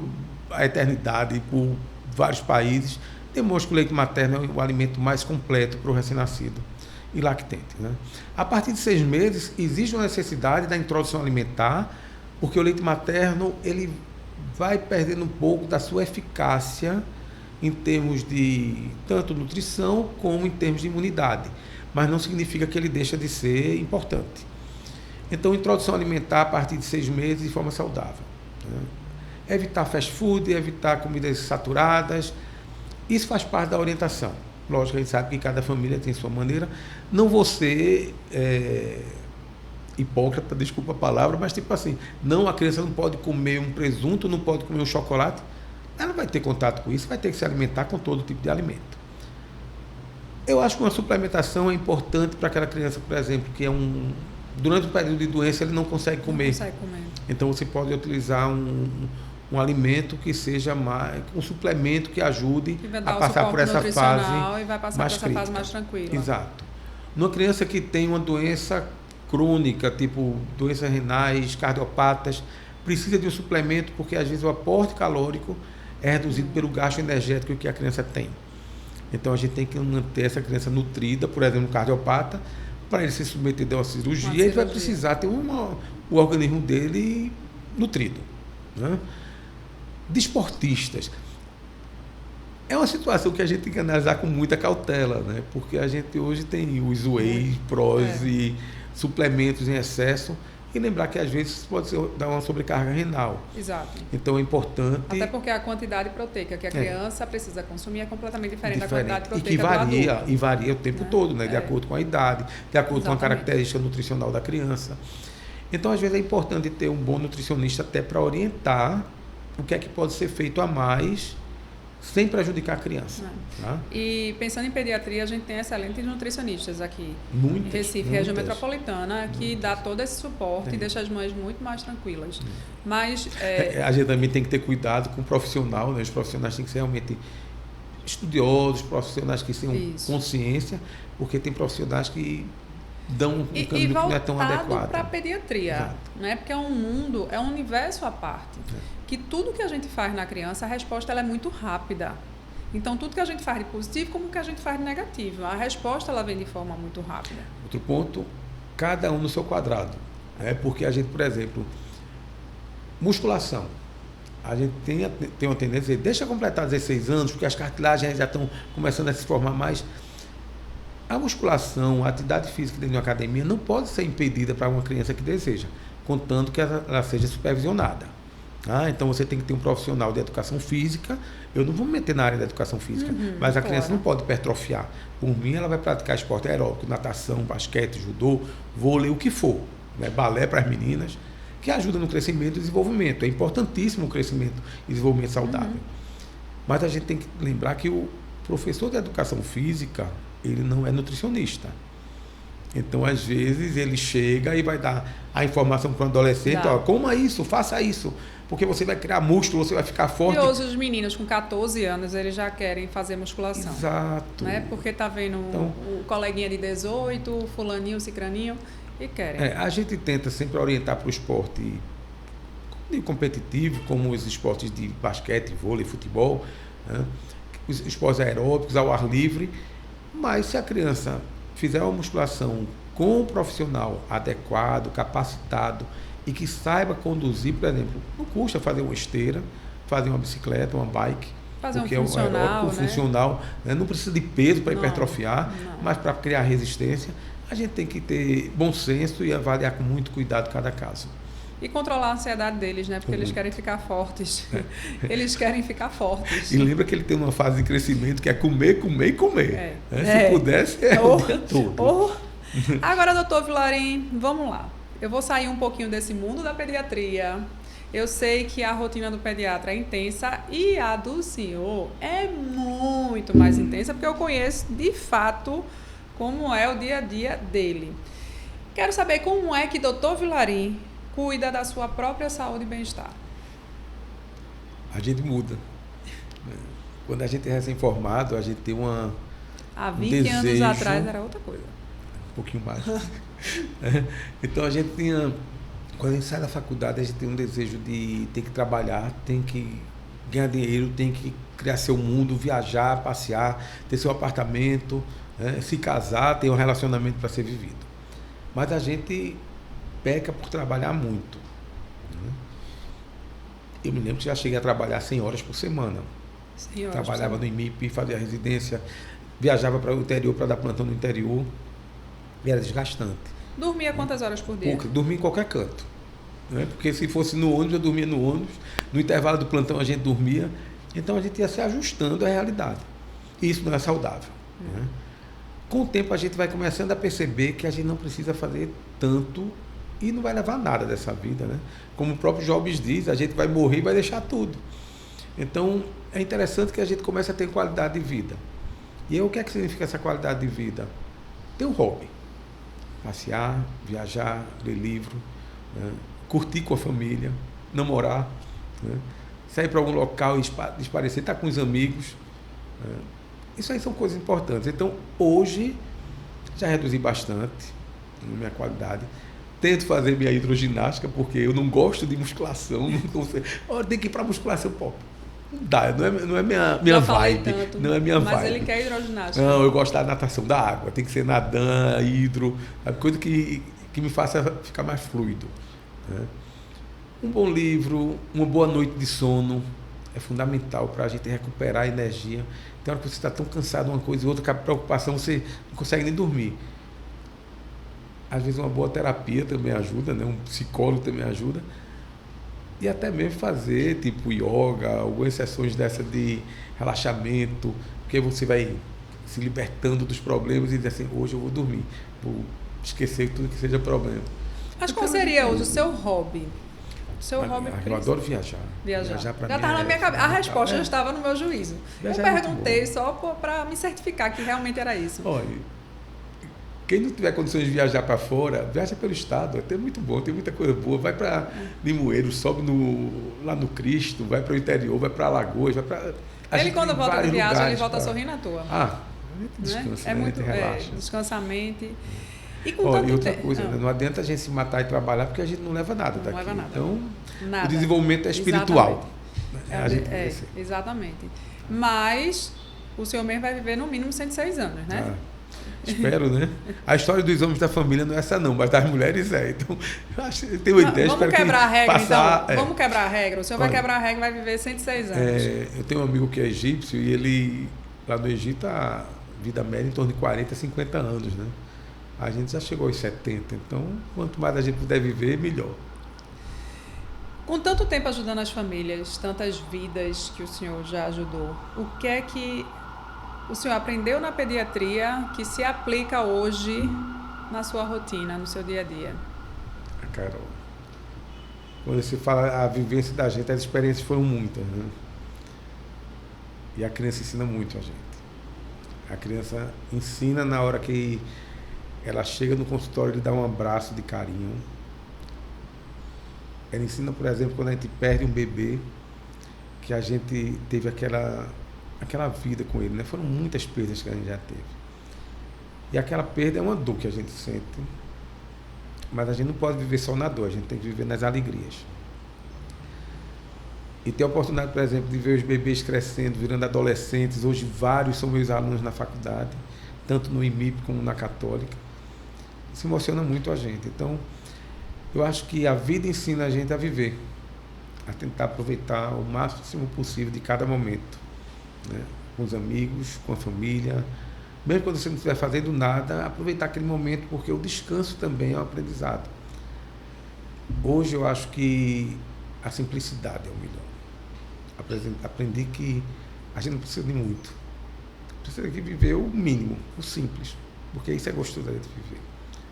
a eternidade por vários países demonstram que o leite materno é o alimento mais completo para o recém-nascido e lactente. Né? A partir de 6 meses, existe uma necessidade da introdução alimentar, porque o leite materno ele vai perdendo um pouco da sua eficácia em termos de tanto nutrição como em termos de imunidade, mas não significa que ele deixa de ser importante. Então, introdução alimentar a partir de 6 meses de forma saudável. Né? Evitar fast food, evitar comidas saturadas, isso faz parte da orientação. Lógico, a gente sabe que cada família tem sua maneira. Não vou ser hipócrita, desculpa a palavra, mas tipo assim, não, a criança não pode comer um presunto, não pode comer um chocolate, ela vai ter contato com isso, vai ter que se alimentar com todo tipo de alimento. Eu acho que uma suplementação é importante para aquela criança, por exemplo, que durante o período de doença ele não consegue comer. Não consegue comer. Então você pode utilizar um alimento que seja um suplemento que ajude a passar por essa fase e vai passar mais por essa crítica. fase mais tranquila. Exato. Numa criança que tem uma doença crônica, tipo doenças renais, cardiopatas, precisa de um suplemento porque às vezes o aporte calórico é reduzido pelo gasto energético que a criança tem. Então a gente tem que manter essa criança nutrida, por exemplo, um cardiopata, para ele se submeter a uma cirurgia, ele vai precisar ter o organismo dele nutrido. Né? Desportistas. É uma situação que a gente tem que analisar com muita cautela, né? Porque a gente hoje tem os whey, pros e suplementos em excesso, e lembrar que às vezes pode dar uma sobrecarga renal. Exato. Então é importante... Até porque a quantidade proteica que a criança precisa consumir é completamente diferente da quantidade proteica e que varia, do adulto. E varia o tempo todo, né? De acordo com a idade, de acordo com a característica nutricional da criança. Então, às vezes, é importante ter um bom nutricionista até para orientar o que é que pode ser feito a mais sem prejudicar a criança. Tá? E pensando em pediatria, a gente tem excelentes nutricionistas aqui muitas, em Recife, região metropolitana, que dá todo esse suporte e deixa as mães muito mais tranquilas. Mas a gente também tem que ter cuidado com o profissional, né? Os profissionais têm que ser realmente estudiosos, profissionais que tenham consciência, porque tem profissionais que dão um caminho que não é tão adequado. E voltado para a pediatria, né? Porque é um mundo, é um universo à parte. Que tudo que a gente faz na criança, a resposta ela é muito rápida. Então, tudo que a gente faz de positivo, como que a gente faz de negativo. A resposta ela vem de forma muito rápida. Outro ponto, cada um no seu quadrado. Porque a gente, por exemplo, musculação. A gente tem uma tendência a dizer, deixa completar 16 anos, porque as cartilagens já estão começando a se formar mais. A musculação, a atividade física dentro de uma academia não pode ser impedida para uma criança que deseja, contanto que ela seja supervisionada. Então você tem que ter um profissional de educação física. Eu não vou me meter na área da educação física, mas a criança não pode hipertrofiar. Por mim, ela vai praticar esporte aeróbico, natação, basquete, judô, vôlei, o que for. Né? Balé para as meninas, que ajuda no crescimento e desenvolvimento. É importantíssimo o crescimento e desenvolvimento saudável. Mas a gente tem que lembrar que o professor de educação física, ele não é nutricionista. Então, às vezes, ele chega e vai dar a informação para o adolescente, coma isso, faça isso, porque você vai criar músculo, você vai ficar forte. E hoje os meninos com 14 anos, eles já querem fazer musculação. Exato. Né? Porque tá vendo o coleguinha de 18, o fulaninho, o cicraninho, e querem. A gente tenta sempre orientar para o esporte competitivo, como os esportes de basquete, vôlei, futebol, né? Os esportes aeróbicos, ao ar livre, mas se a criança fizer uma musculação com um profissional adequado, capacitado e que saiba conduzir, por exemplo, não custa fazer uma esteira, fazer uma bicicleta, uma bike, fazer porque um funcional, é um funcional, né? Não precisa de peso para hipertrofiar, não. mas para criar resistência, a gente tem que ter bom senso e avaliar com muito cuidado cada caso. E controlar a ansiedade deles, né? Porque eles querem ficar fortes. Eles querem ficar fortes. E lembra que ele tem uma fase de crescimento que é comer, comer e comer. Se pudesse, o dia todo. Agora, doutor Vilarim, vamos lá. Eu vou sair um pouquinho desse mundo da pediatria. Eu sei que a rotina do pediatra é intensa e a do senhor é muito mais intensa, porque eu conheço, de fato, como é o dia a dia dele. Quero saber como é que doutor Vilarim cuida da sua própria saúde e bem-estar. A gente muda. Quando a gente é recém-formado, a gente tem há 20 anos atrás era outra coisa. Um pouquinho mais. Então a gente tinha... Quando a gente sai da faculdade, a gente tem um desejo de ter que trabalhar, tem que ganhar dinheiro, tem que criar seu mundo, viajar, passear, ter seu apartamento, né? Se casar, ter um relacionamento para ser vivido. Mas a gente peca por trabalhar muito. Eu me lembro que já cheguei a trabalhar 100 horas por semana. Trabalhava no IMIP, fazia residência, viajava para o interior para dar plantão no interior. E era desgastante. Dormia quantas horas por dia? Dormia em qualquer canto. Né? Porque se fosse no ônibus, eu dormia no ônibus. No intervalo do plantão, a gente dormia. Então, a gente ia se ajustando à realidade. E isso não é saudável. Né? Com o tempo, a gente vai começando a perceber que a gente não precisa fazer tanto e não vai levar nada dessa vida. Né? Como o próprio Jobs diz, a gente vai morrer e vai deixar tudo. Então, é interessante que a gente comece a ter qualidade de vida. E aí, o que é que significa essa qualidade de vida? Ter um hobby. Passear, viajar, ler livro, né? Curtir com a família, namorar, né? Sair para algum local e esparecer, estar com os amigos. Né? Isso aí são coisas importantes. Então, hoje, já reduzi bastante a minha qualidade. Tento fazer minha hidroginástica, porque eu não gosto de musculação. Não consigo. Tem que ir para musculação, pô. Não dá, não é minha vibe. Tanto, não é minha mas vibe. Mas ele quer hidroginástica. Não, eu gosto da natação, da água. Tem que ser nadando, hidro, coisa que me faça ficar mais fluido. Né? Um bom livro, uma boa noite de sono é fundamental para a gente recuperar a energia. Tem hora que você está tão cansado de uma coisa e outra, com a preocupação, você não consegue nem dormir. Às vezes uma boa terapia também ajuda, né? Um psicólogo também ajuda. E até mesmo fazer tipo yoga, algumas sessões dessa de relaxamento, porque você vai se libertando dos problemas e dizer assim, hoje eu vou dormir, vou esquecer tudo que seja problema. Mas qual seria hoje o seu hobby? Eu adoro viajar. Viajar para mim. Já estava na minha cabeça. A resposta já estava no meu juízo. Viajar eu perguntei só para me certificar que realmente era isso. Olha, quem não tiver condições de viajar para fora, viaja pelo estado, é até muito bom, tem muita coisa boa. Vai para Limoeiro, sobe lá no Cristo, vai para o interior, vai para Alagoas, vai para... Ele quando volta de viagem, ele volta sorrindo à toa. A gente descansa, né? A gente relaxa. Descansa a mente. E outra coisa, não adianta a gente se matar e trabalhar, porque a gente não leva nada daqui. Não leva nada. Então, nada. O desenvolvimento é espiritual. Exatamente. Mas o senhor mesmo vai viver no mínimo 106 anos, né? Espero, né? A história dos homens da família não é essa não, mas das mulheres é. Então, eu tenho uma ideia. Vamos quebrar a regra, então. Vamos quebrar a regra. O senhor vai quebrar a regra e vai viver 106 anos. Eu tenho um amigo que é egípcio e ele, lá no Egito, a vida média em torno de 40, 50 anos, né? A gente já chegou aos 70, então quanto mais a gente puder viver, melhor. Com tanto tempo ajudando as famílias, tantas vidas que o senhor já ajudou, o que é que o senhor aprendeu na pediatria que se aplica hoje na sua rotina, no seu dia a dia? Carol, quando você fala a vivência da gente, as experiências foram muitas, né? E a criança ensina muito a gente. A criança ensina na hora que ela chega no consultório, ele dá um abraço de carinho. Ela ensina, por exemplo, quando a gente perde um bebê, que a gente teve aquela vida com ele, né? Foram muitas perdas que a gente já teve. E aquela perda é uma dor que a gente sente, mas a gente não pode viver só na dor, a gente tem que viver nas alegrias. E ter a oportunidade, por exemplo, de ver os bebês crescendo, virando adolescentes. Hoje vários são meus alunos na faculdade, tanto no IMIP como na Católica. Isso emociona muito a gente. Então, eu acho que a vida ensina a gente a viver, a tentar aproveitar o máximo possível de cada momento, né? Com os amigos, com a família. Mesmo quando você não estiver fazendo nada, aproveitar aquele momento, porque o descanso também é um aprendizado. Hoje eu acho que a simplicidade é o melhor. Aprendi que a gente não precisa de muito. Precisa de viver o mínimo, o simples, porque isso é gostoso da gente viver.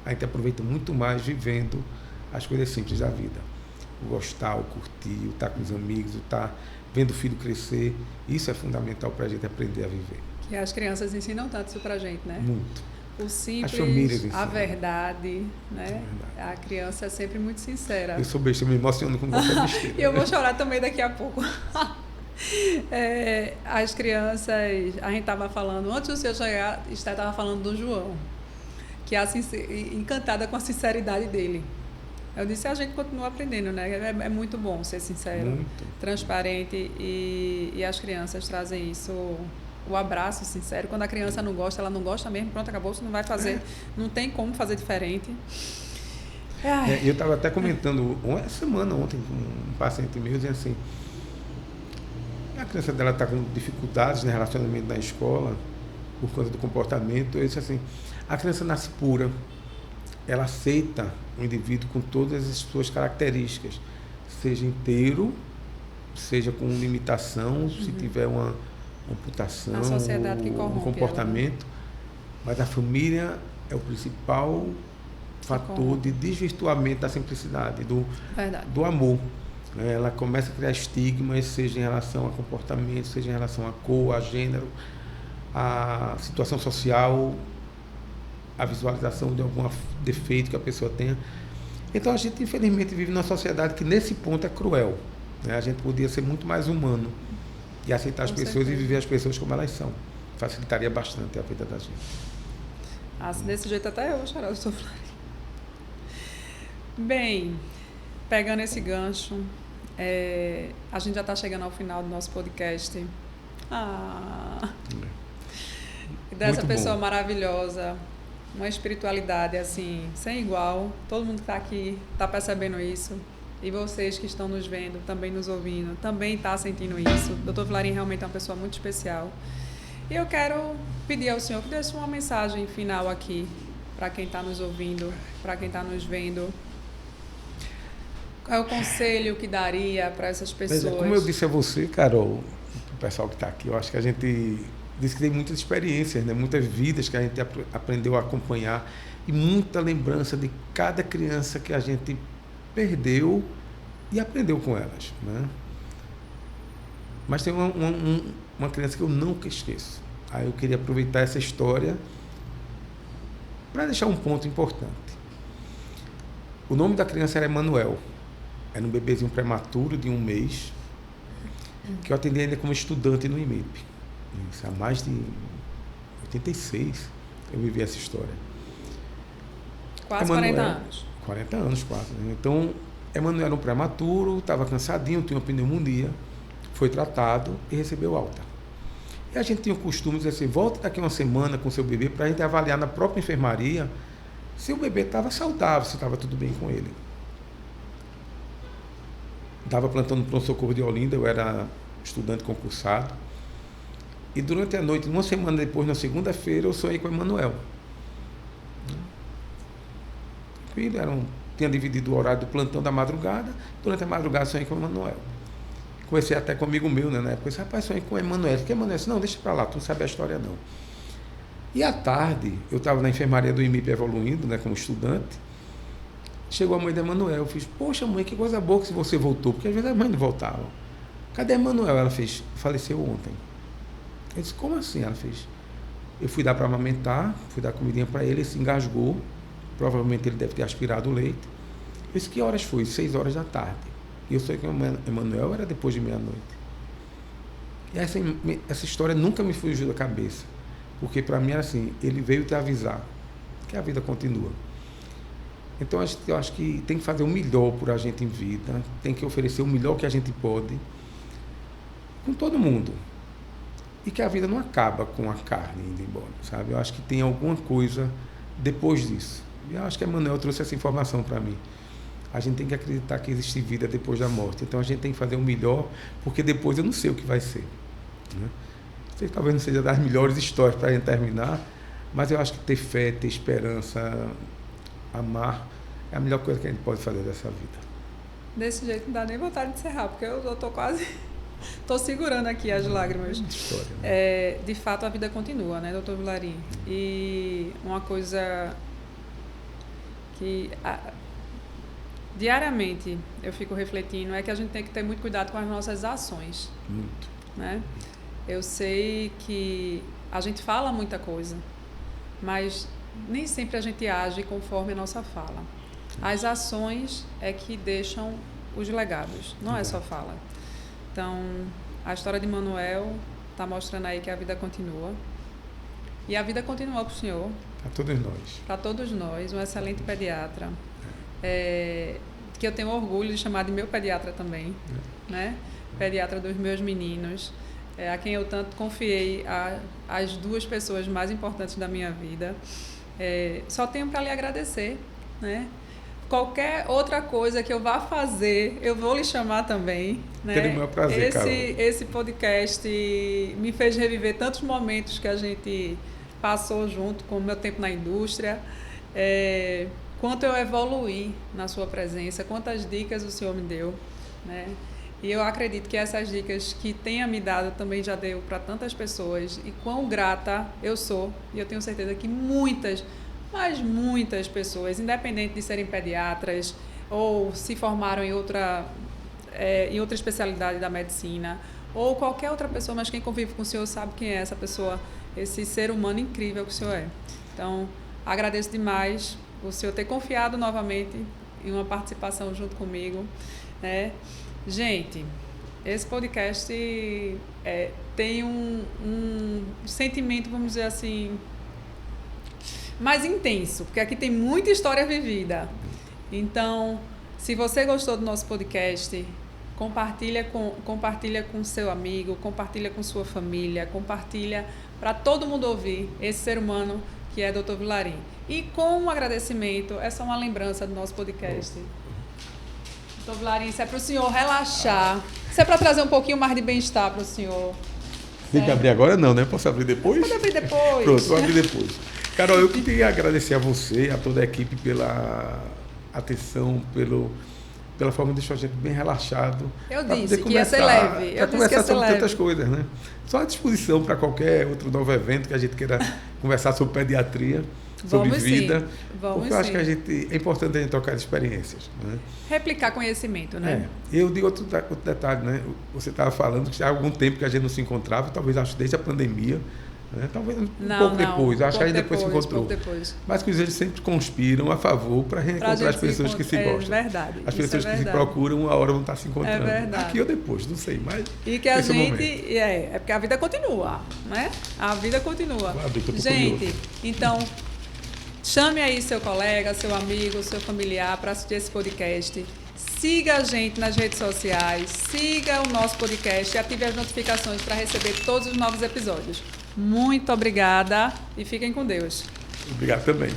A gente aproveita muito mais vivendo as coisas simples da vida. O gostar, o curtir, o estar com os amigos, o estar vendo o filho crescer. Isso é fundamental para a gente aprender a viver. E as crianças ensinam tanto isso para a gente, né? Muito. O simples, As famílias a verdade, né? A criança é sempre muito sincera. Eu sou besta, eu me emociono com qualquer besteira. E eu vou chorar também daqui a pouco. As crianças, a gente estava falando, antes do senhor chegar, estava falando do João, que é encantada com a sinceridade dele. Eu disse, a gente continua aprendendo, né? É muito bom ser sincero, muito transparente, e as crianças trazem isso, o abraço sincero. Quando a criança não gosta, ela não gosta mesmo, pronto, acabou, você não vai fazer, não tem como fazer diferente. Eu estava até comentando uma semana ontem com um paciente meu, dizendo assim, a criança dela está com dificuldades no relacionamento na escola, por conta do comportamento. Eu disse assim, a criança nasce pura, ela aceita o indivíduo com todas as suas características, seja inteiro, seja com limitação, se tiver uma amputação, a sociedade que corrompe um comportamento, mas a família é o principal fator de desvirtuamento da simplicidade, do amor. Ela começa a criar estigmas, seja em relação a comportamento, seja em relação a cor, a gênero, a situação social, a visualização de algum defeito que a pessoa tenha. Então a gente infelizmente vive numa sociedade que nesse ponto é cruel, né? A gente podia ser muito mais humano e aceitar as pessoas e viver as pessoas como elas são. Facilitaria bastante a vida da gente. Desse jeito até eu vou chorar, eu estou falando. Bem, pegando esse gancho, a gente já está chegando ao final do nosso podcast. E dessa muito pessoa bom. Maravilhosa, uma espiritualidade assim, sem igual. Todo mundo que está aqui está percebendo isso. E vocês que estão nos vendo, também nos ouvindo, também está sentindo isso. O Dr. Vilarinho realmente é uma pessoa muito especial. E eu quero pedir ao senhor que deixe uma mensagem final aqui, para quem está nos ouvindo, para quem está nos vendo. Qual é o conselho que daria para essas pessoas? Como eu disse a você, Carol, o pessoal que está aqui, eu acho que a gente diz que tem muitas experiências, né? Muitas vidas que a gente aprendeu a acompanhar e muita lembrança de cada criança que a gente perdeu e aprendeu com elas, né? Mas tem uma criança que eu nunca esqueço. Aí eu queria aproveitar essa história para deixar um ponto importante. O nome da criança era Emanuel. Era um bebezinho prematuro de 1 mês, que eu atendi ainda como estudante no IMIP. Isso, há mais de 86 eu vivi essa história. Quase Emanuel, 40 anos. 40 anos quase. Né? Então, Emanuel era um prematuro, estava cansadinho, tinha uma pneumonia, foi tratado e recebeu alta. E a gente tinha o costume de dizer assim, volte daqui uma semana com seu bebê para a gente avaliar na própria enfermaria se o bebê estava saudável, se estava tudo bem com ele. Estava plantando no pronto-socorro de Olinda, eu era estudante concursado. E durante a noite, uma semana depois, na segunda-feira, eu sonhei com o Emanuel. Tranquilo, era um tinha dividido o horário do plantão da madrugada, durante a madrugada sonhei com o Emanuel. Conheci até com um amigo meu, né, na época, eu disse, rapaz, sonhei com o Emanuel. Que Emanuel? Não, deixa pra lá, tu não sabe a história não. E à tarde, eu estava na enfermaria do IMIP evoluindo, né, como estudante, chegou a mãe da Emanuel, eu fiz, poxa mãe, que coisa boa que você voltou, porque às vezes a mãe não voltava. Cadê a Emanuel? Ela fez, faleceu ontem. Eu disse, como assim? Ela fez, eu fui dar para amamentar, fui dar comidinha para ele se engasgou, provavelmente ele deve ter aspirado o leite. Eu disse, que horas foi? 6 horas da tarde. E eu sei que o Emanuel era depois de meia-noite. E essa história nunca me fugiu da cabeça, porque para mim era assim, ele veio te avisar que a vida continua. Então eu acho que tem que fazer o melhor por a gente em vida, tem que oferecer o melhor que a gente pode, com todo mundo. E que a vida não acaba com a carne indo embora, sabe? Eu acho que tem alguma coisa depois disso. E eu acho que a Emanuel trouxe essa informação para mim. A gente tem que acreditar que existe vida depois da morte. Então a gente tem que fazer o melhor, porque depois eu não sei o que vai ser, né? Sei que talvez não seja das melhores histórias para a gente terminar, mas eu acho que ter fé, ter esperança, amar, é a melhor coisa que a gente pode fazer dessa vida. Desse jeito não dá nem vontade de encerrar, porque eu tô quase... Estou segurando aqui as lágrimas. História, né? De fato, a vida continua, né, doutor Vilarim? E uma coisa que diariamente eu fico refletindo é que a gente tem que ter muito cuidado com as nossas ações. Muito. Né? Eu sei que a gente fala muita coisa, mas nem sempre a gente age conforme a nossa fala. As ações é que deixam os legados, não é só fala. Então, a história de Manuel está mostrando aí que a vida continua. E a vida continua para o senhor. Para todos nós. Para todos nós, um excelente pediatra. Que eu tenho orgulho de chamar de meu pediatra também. Né? Pediatra dos meus meninos. A quem eu tanto confiei as 2 pessoas mais importantes da minha vida. Só tenho para lhe agradecer, né? Qualquer outra coisa que eu vá fazer, eu vou lhe chamar também. Né? Terei o maior prazer, Carol. Esse podcast me fez reviver tantos momentos que a gente passou junto, com o meu tempo na indústria. Quanto eu evoluí na sua presença, quantas dicas o senhor me deu. Né? E eu acredito que essas dicas que tenha me dado também já deu para tantas pessoas. E quão grata eu sou. E eu tenho certeza que muitas pessoas, independente de serem pediatras ou se formaram em outra especialidade da medicina, ou qualquer outra pessoa, mas quem convive com o senhor sabe quem é essa pessoa, esse ser humano incrível que o senhor é. Então, agradeço demais o senhor ter confiado novamente em uma participação junto comigo. Né? Gente, esse podcast tem um sentimento, vamos dizer assim, mais intenso, porque aqui tem muita história vivida. Então, se você gostou do nosso podcast, compartilha com seu amigo, compartilha com sua família, compartilha para todo mundo ouvir esse ser humano que é Dr. Vilarim. E com um agradecimento, essa é uma lembrança do nosso podcast. Dr. Vilarim, isso é para o senhor relaxar, isso é para trazer um pouquinho mais de bem-estar para o senhor. Tem que abrir agora não, né? Posso abrir depois? Pode abrir depois. Pronto, vou abrir depois. Carol, eu queria agradecer a você, a toda a equipe pela atenção, pela forma de deixar a gente bem relaxado. Eu disse que ia ser leve. Para conversar sobre tantas coisas, né? Só à disposição para qualquer outro novo evento que a gente queira conversar sobre pediatria, sobre vida. Porque eu acho que é importante a gente trocar experiências. Né? Replicar conhecimento, né? Eu digo outro detalhe, né? Você estava falando que já há algum tempo que a gente não se encontrava, talvez acho desde a pandemia. Né? Talvez pouco depois, acho que a gente depois se encontrou. Mas que eles sempre conspiram a favor para reencontrar as pessoas que se gostam. É verdade. As pessoas que se procuram, uma hora vão estar se encontrando. É verdade. Aqui ou depois, não sei, mas. E que a gente. É porque a vida continua, né? A vida continua. Gente, então, chame aí seu colega, seu amigo, seu familiar para assistir esse podcast. Siga a gente nas redes sociais, siga o nosso podcast e ative as notificações para receber todos os novos episódios. Muito obrigada e fiquem com Deus. Obrigado também.